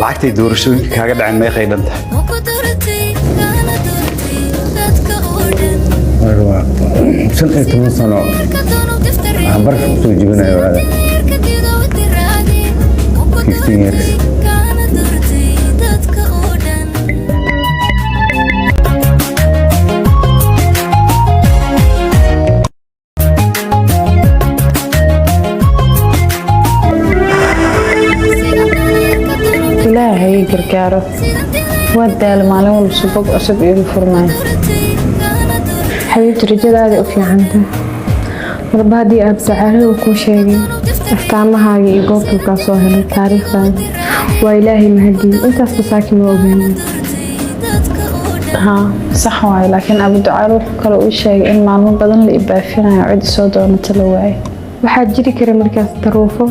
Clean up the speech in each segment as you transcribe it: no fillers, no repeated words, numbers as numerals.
lacagtay doorashooyinka kaaga dhaceen may qaydanta shan iyo toban sano aan baraf kusoo jibinayo aada 15 years هي كركارة ودى المعلم والسبب أسب إيه الفرمان حبيبتي رجال هذه أوفي عندها ربادي أبزعله وكل شيء أفتعمها يقوط القصوها للتاريخ وإلهي مهدي أنت أصبساكي موبين ها صح واي لكن أبو عروف كلا شيء إن معلوم بدن اللي يبافينا يعد صوته ونتلوعي waxaa jiri kara markaas taruufo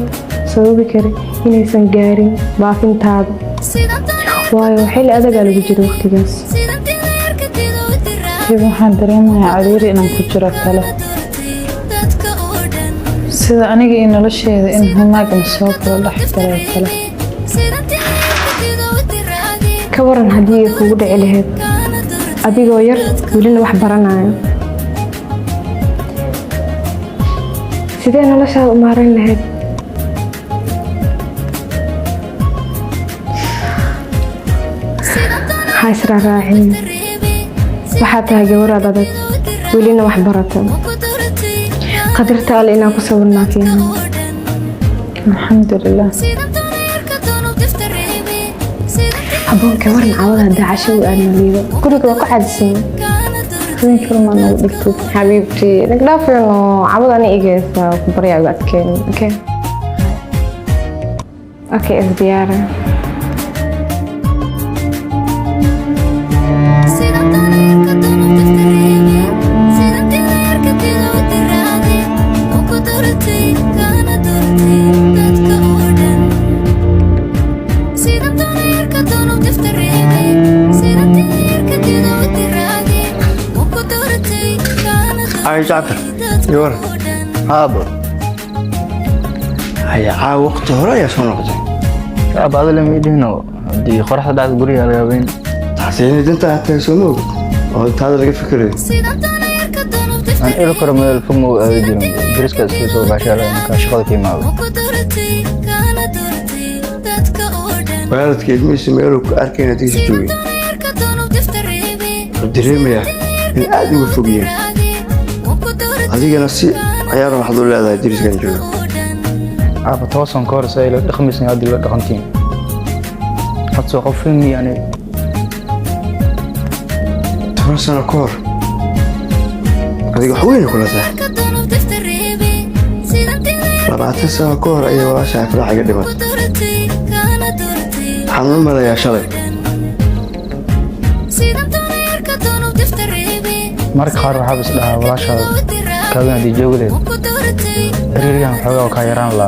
sababi kara inaysan gaarin baafintaada waayo xilli adag lagu jiro waqtigaas waxaan dareemayaa cariiri inaan ku jiro kale sida aniga iyo nolosheeda in humaagan soo kala dhex galay kale ka waran haddii ay kugu dhici lahayd adigoo yar welina wax baranayo sidee noloshaada u maareyn lahayd ha israaraacin waxaad tahay gabaraad adag welina wax barata qadarta alle inaan ku sawirnaa fiican alxamdulilah aboonka waran caawada daacasho u aadna liido guriga waa ku caadisan كلمة أنا قلت حبيبتي لك دافع إنه عبود أنا إجازة وبريء وقت كان أوكي الزيارة هاي جعفر يور هابر هاي وقت هرايا شنو قصدي بعض اللي يدينه دي خرحة دعت قرية على بين حسين انت حتى شنو هذا اللي فكري أنا إيه كرم الفم وأجرم درس كذا سو بعشرة كان شغل في معه وارد كيد مش ميرو أركينا تيجي توي الدريمية الأدي والفوقية هذه نفسي عيار محضور لهذا الدرس كان جوا عارف تواصل كورس إلى خمس نهاد إلى خمسين حتى قفلني يعني تواصل كور هذه حوين كلها ربعت سنة كور أي ولا شايف راح يقدمت حمل ملا يا شلي marka qaar waxa bas dhaha walaasha kaadana di joogleed dariiqan xogaa ka yaraan la